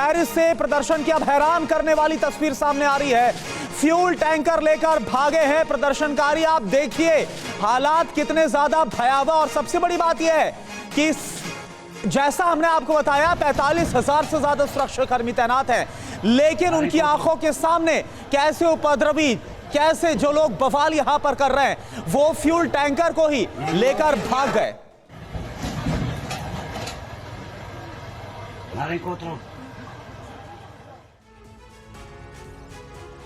Paris से प्रदर्शन की अब हैरान करने वाली तस्वीर सामने आ रही है। फ्यूल टैंकर लेकर भागे हैं प्रदर्शनकारी। आप देखिए हालात कितने ज्यादा भयावह। और सबसे बड़ी बात यह है कि जैसा हमने आपको बताया 45,000 से ज्यादा सुरक्षाकर्मी तैनात हैं, लेकिन उनकी आंखों के सामने कैसे उपद्रवी, कैसे जो लोग बवाल यहां पर कर रहे हैं वो फ्यूल टैंकर को ही लेकर भाग गए।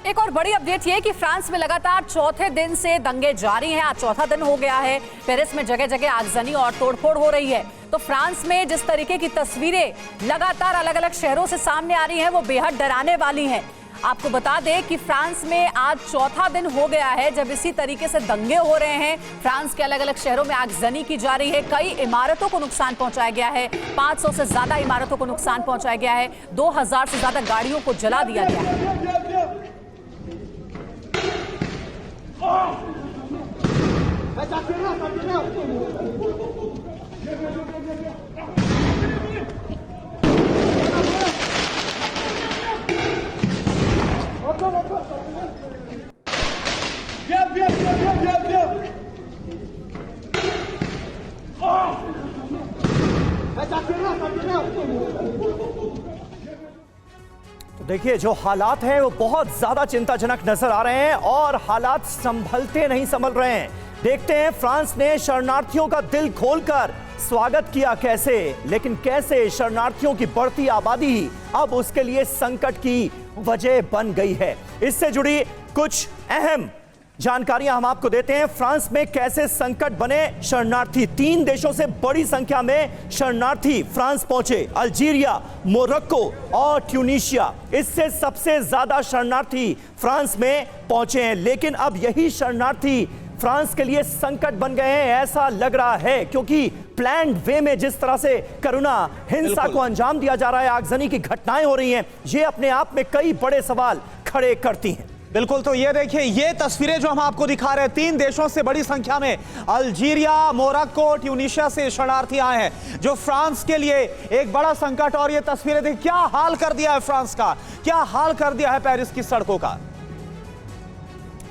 एक और बड़ी अपडेट ये कि फ्रांस में लगातार चौथे दिन से दंगे जारी हैं। आज चौथा दिन हो गया है। पेरिस में जगह जगह आगजनी और तोड़फोड़ हो रही है। तो फ्रांस में जिस तरीके की तस्वीरें लगातार अलग अलग शहरों से सामने आ रही हैं वो बेहद डराने वाली हैं। आपको बता दें कि फ्रांस में आज चौथा दिन हो गया है जब इसी तरीके से दंगे हो रहे हैं। फ्रांस के अलग अलग शहरों में आगजनी की जा रही है। कई इमारतों को नुकसान पहुंचाया गया है। 500 से ज्यादा इमारतों को नुकसान पहुंचाया गया है। 2000 से ज्यादा गाड़ियों को जला दिया गया है। तो देखिए जो हालात हैं वो बहुत ज्यादा चिंताजनक नजर आ रहे हैं और हालात संभलते नहीं संभल रहे हैं। देखते हैं फ्रांस ने शरणार्थियों का दिल खोलकर स्वागत किया कैसे, लेकिन कैसे शरणार्थियों की बढ़ती आबादी ही अब उसके लिए संकट की वजह बन गई है। इससे जुड़ी कुछ अहम जानकारियां हम आपको देते हैं। फ्रांस में कैसे संकट बने शरणार्थी। 3 देशों से बड़ी संख्या में शरणार्थी फ्रांस पहुंचे। अल्जीरिया, मोरक्को और ट्यूनीशिया, इससे सबसे ज्यादा शरणार्थी फ्रांस में पहुंचे हैं। लेकिन अब यही शरणार्थी फ्रांस के लिए संकट बन गए हैं ऐसा लग रहा है, क्योंकि प्लान्ड वे में जिस तरह से करुणा हिंसा को अंजाम दिया जा रहा है, आगजनी की घटनाएं हो रही हैं, ये अपने आप में कई बड़े सवाल खड़े करती हैं। बिल्कुल, तो ये देखिए ये तस्वीरें जो हम आपको दिखा रहे हैं, 3 देशों से बड़ी संख्या में अल्जीरिया, मोरक्को, ट्यूनीशिया से शरणार्थी आए हैं जो फ्रांस के लिए एक बड़ा संकट। और ये तस्वीरें देखिए क्या हाल कर दिया है फ्रांस का, क्या हाल कर दिया है पेरिस की सड़कों का।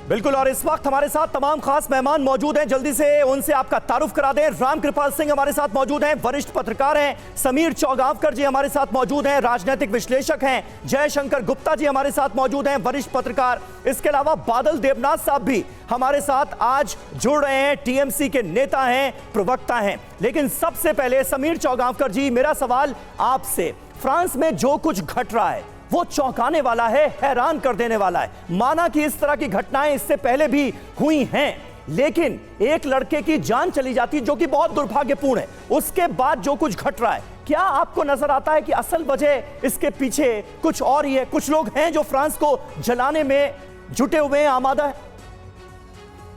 बिल्कुल, और इस वक्त हमारे साथ तमाम खास मेहमान मौजूद हैं। जल्दी से उनसे आपका तारुफ करा दें। रामकृपाल सिंह हमारे साथ मौजूद हैं, वरिष्ठ पत्रकार हैं। समीर चौगावकर जी हमारे साथ मौजूद हैं, राजनीतिक विश्लेषक हैं। जयशंकर गुप्ता जी हमारे साथ मौजूद हैं, वरिष्ठ पत्रकार। इसके अलावा बादल देवनाथ साहब भी हमारे साथ आज जुड़ रहे हैं, टीएमसी के नेता हैं, प्रवक्ता हैं। लेकिन सबसे पहले समीर चौगावकर जी, मेरा सवाल आपसे, फ्रांस में जो कुछ घट रहा है वो चौंकाने वाला है, हैरान कर देने वाला है। माना कि इस तरह की घटनाएं इससे पहले भी हुई हैं, लेकिन एक लड़के की जान चली जाती जो कि बहुत दुर्भाग्यपूर्ण है, उसके बाद जो कुछ घट रहा है, क्या आपको नजर आता है कि असल वजह इसके पीछे कुछ और ही है? कुछ लोग हैं जो फ्रांस को जलाने में जुटे हुए हैं, आमादा है।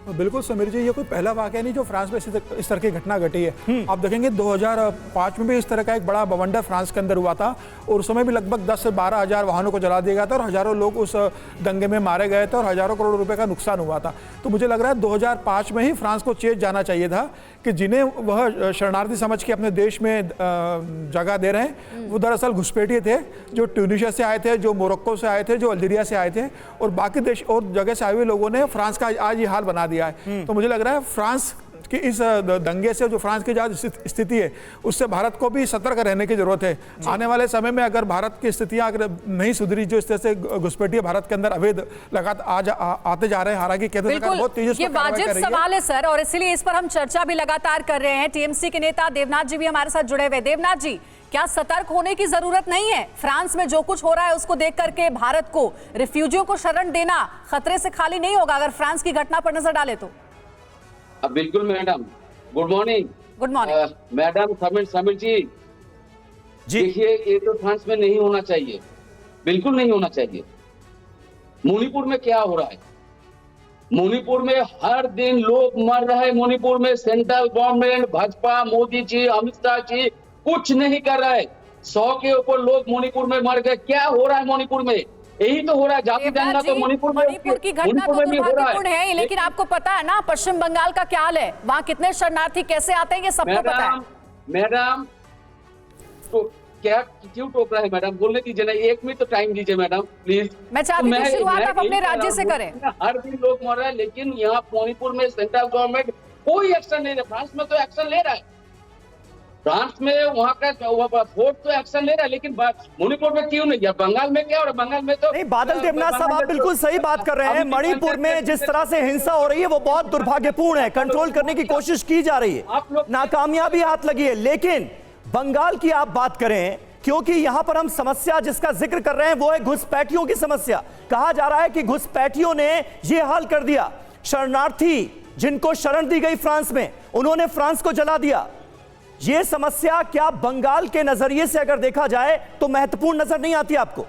बिल्कुल समीर जी, ये कोई पहला वाकया नहीं जो फ्रांस में इस तरह की घटना घटी है। आप देखेंगे 2005 में भी इस तरह का एक बड़ा बवंडर फ्रांस के अंदर हुआ था और उस समय भी लगभग 10 से 12 हज़ार वाहनों को जला दिया गया था और हज़ारों लोग उस दंगे में मारे गए थे और हज़ारों करोड़ रुपए का नुकसान हुआ था। तो मुझे लग रहा है 2005 में ही फ्रांस को चेत जाना चाहिए था कि जिन्हें वह शरणार्थी समझ के अपने देश में जगह दे रहे हैं वो दरअसल घुसपैठिए थे, जो ट्यूनीशिया से आए थे, जो मोरक्को से आए थे, जो अल्जीरिया से आए थे और बाकी देश और जगह से आए हुए लोगों ने फ्रांस का आज ये हाल बना दिया है। तो मुझे लग रहा है फ्रांस कि इस दंगे से जो फ्रांस की जो स्थिति है उससे भारत को भी सतर्क रहने की जरूरत है। आने वाले समय में अगर भारत की स्थितियां अगर नहीं सुधरी, जो इस तरह से घुसपैठिए भारत के अंदर अवैध लगातार आते जा रहे हैं, हालांकि केंद्र सरकार बहुत तेजी से ये वाजिब सवाल है सर, और इसलिए इस पर हम चर्चा भी लगातार कर रहे हैं। टीएमसी के नेता देवनाथ जी भी हमारे साथ जुड़े हुए। देवनाथ जी, क्या सतर्क होने की जरूरत नहीं है? फ्रांस में जो कुछ हो रहा है उसको देख करके भारत को, रिफ्यूजियों को शरण देना खतरे से खाली नहीं होगा अगर फ्रांस की घटना पर नजर डाले तो? बिल्कुल madam, good morning. Good morning madam. Sameer ji, देखिए ये तो फ्रांस में नहीं होना चाहिए, बिल्कुल नहीं होना चाहिए। मणिपुर में क्या हो रहा है? मणिपुर में हर दिन लोग मर रहे हैं। मणिपुर में सेंट्रल गवर्नमेंट, भाजपा, मोदी जी, अमित शाह जी कुछ नहीं कर रहा है। 100 के ऊपर लोग मणिपुर में मर गए। क्या हो रहा है मणिपुर में? यही तो हो रहा है। जाति जनगणना तो मणिपुर की घटना तो दुर्भाग्यपूर्ण है, लेकिन आपको पता है ना पश्चिम बंगाल का क्या हाल है? वहाँ कितने शरणार्थी कैसे आते हैं ये सबको पता है। मैडम, तो क्या क्यों टोक रहे हैं मैडम? बोलने दीजिए ना, 1 मिनट तो टाइम दीजिए मैडम प्लीज। मैं चाहती हूँ शुरुआत आप अपने राज्य से करें। हर दिन लोग मर रहे हैं, लेकिन यहाँ मणिपुर में सेंट्रल गवर्नमेंट कोई एक्शन नहीं ले रहा। फ्रांस में तो एक्शन ले रहा है, फ्रांस में वहाँ का फोर्ट तो एक्शन ले रहा है, लेकिन मणिपुर में क्यों नहीं? बंगाल में क्या हो रहा है? बंगाल में तो नहीं, बादल देवनाथ साहब आप बिल्कुल सही बात कर रहे हैं। मणिपुर में जिस तरह से हिंसा हो रही है वो बहुत दुर्भाग्यपूर्ण है। कंट्रोल करने की कोशिश की जा रही है, नाकामयाबी हाथ लगी है। लेकिन बंगाल की आप बात करें, क्योंकि यहां पर हम समस्या जिसका जिक्र कर रहे हैं वो है घुसपैठियों की समस्या। कहा जा रहा है कि घुसपैठियों ने यह हाल कर दिया, शरणार्थी जिनको शरण दी गई फ्रांस में, उन्होंने फ्रांस को जला दिया। यह समस्या क्या बंगाल के नजरिए से अगर देखा जाए तो महत्वपूर्ण नजर नहीं आती आपको?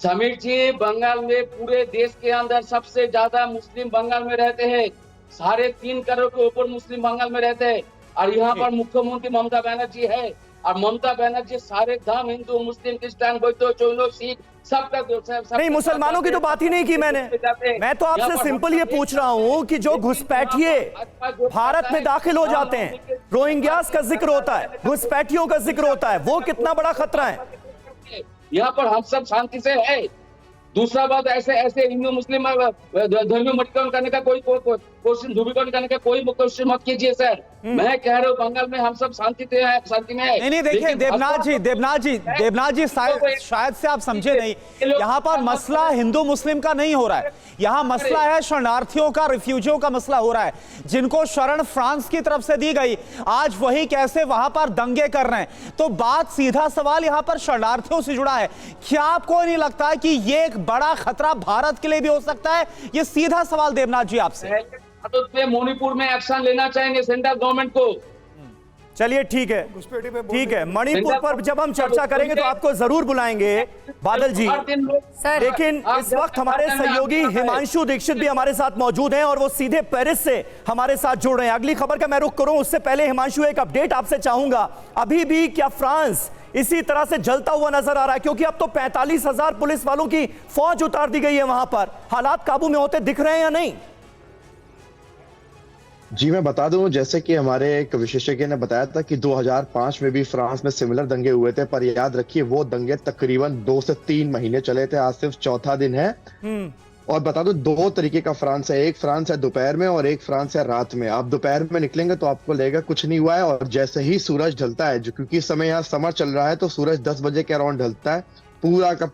समीर जी, बंगाल में पूरे देश के अंदर सबसे ज्यादा मुस्लिम बंगाल में रहते हैं। 3.5 करोड़ के ऊपर मुस्लिम बंगाल में रहते हैं, और यहाँ पर मुख्यमंत्री ममता बनर्जी है। और ममता बनर्जी सारे धर्म, हिंदू, मुस्लिम, क्रिश्चियन, बौद्ध, चौलो, सिख, सबका नहीं, मुसलमानों की तो बात ही नहीं की मैंने। मैं तो आपसे सिंपल ये पूछ रहा हूं कि जो घुसपैठिए भारत में दाखिल हो जाते हैं, रोहिंग्यास का जिक्र होता है, घुसपैठियों का जिक्र होता है, वो कितना बड़ा खतरा है? यहाँ पर हम सब शांति से है। दूसरा बात, ऐसे हिंदू मुस्लिम धर्म मटकन करने का कोई क्वेश्चन, ध्रुवीकरण करने का कोई क्वेश्चन मत कीजिए सर। मैं कह रहा हूँ बंगाल में हम सब शांति में है, शांति में है। नहीं देखिए देवनाथ जी शायद से आप समझे नहीं। यहाँ पर मसला हिंदू मुस्लिम का नहीं हो रहा है, यहाँ मसला है शरणार्थियों का, रिफ्यूजियों का मसला हो रहा है, जिनको शरण फ्रांस की तरफ से दी गई। आज वही कैसे वहां पर दंगे कर रहे हैं। तो बात, सीधा सवाल यहाँ पर शरणार्थियों से जुड़ा है। क्या आपको नहीं लगता कि ये एक बड़ा खतरा भारत के लिए भी हो सकता है? ये सीधा सवाल देवनाथ जी आपसे। मणिपुर में एक्शन लेना चाहेंगे सेंट्रल गवर्नमेंट को। चलिए ठीक है, ठीक है। मणिपुर पर जब हम चर्चा करेंगे तो आपको जरूर बुलाएंगे बादल जी। लेकिन इस वक्त हमारे सहयोगी हिमांशु दीक्षित भी हमारे साथ मौजूद हैं और वो सीधे पेरिस से हमारे साथ जुड़ रहे हैं। अगली खबर का मैं रुख करूं उससे पहले हिमांशु एक अपडेट आपसे चाहूंगा। अभी भी क्या फ्रांस इसी तरह से जलता हुआ नजर आ रहा है? क्योंकि अब तो 45,000 पुलिस वालों की फौज उतार दी गई है वहां पर। हालात काबू में होते दिख रहे हैं या नहीं? जी मैं बता दूं, जैसे कि हमारे एक विशेषज्ञ ने बताया था कि 2005 में भी फ्रांस में सिमिलर दंगे हुए थे, पर याद रखिए वो दंगे तकरीबन 2 से 3 महीने चले थे। आज सिर्फ चौथा दिन है। और बता दो, 2 तरीके का फ्रांस है। एक फ्रांस है दोपहर में और एक फ्रांस है रात में। आप दोपहर में निकलेंगे तो आपको लगेगा कुछ नहीं हुआ है, और जैसे ही सूरज ढलता है, जो क्योंकि इस समय यहाँ समर चल रहा है, तो सूरज 10 बजे के अराउंड ढलता है, पूरा का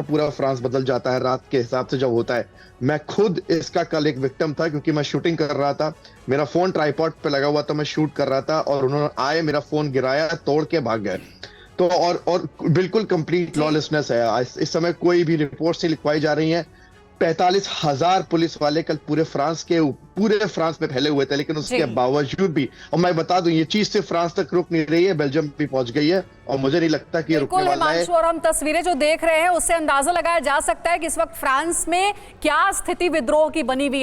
पूरा फ्रांस बदल जाता है रात के हिसाब से जब होता है। मैं खुद इसका कल एक विक्टिम था, क्योंकि मैं शूटिंग कर रहा था, मेरा फोन ट्राइपॉड पे लगा हुआ था, मैं शूट कर रहा था, और उन्होंने आए, मेरा फोन गिराया, तोड़ के भाग गए। तो और बिल्कुल कंप्लीट लॉलेसनेस है। इस समय कोई भी रिपोर्ट नहीं लिखवाई जा रही है। 45,000 पुलिस वाले कल पूरे फ्रांस में फैले हुए थे, लेकिन उसके बावजूद भी, और मैं बता दूं, ये चीज सिर्फ फ्रांस तक रुक नहीं रही है, बेल्जियम भी पहुंच गई है, और मुझे नहीं लगता कि ये रुकने वाला है। और हम तस्वीरें जो देख रहे हैं उससे अंदाजा लगाया जा सकता है कि इस वक्त फ्रांस में क्या स्थिति विद्रोह की बनी हुई है।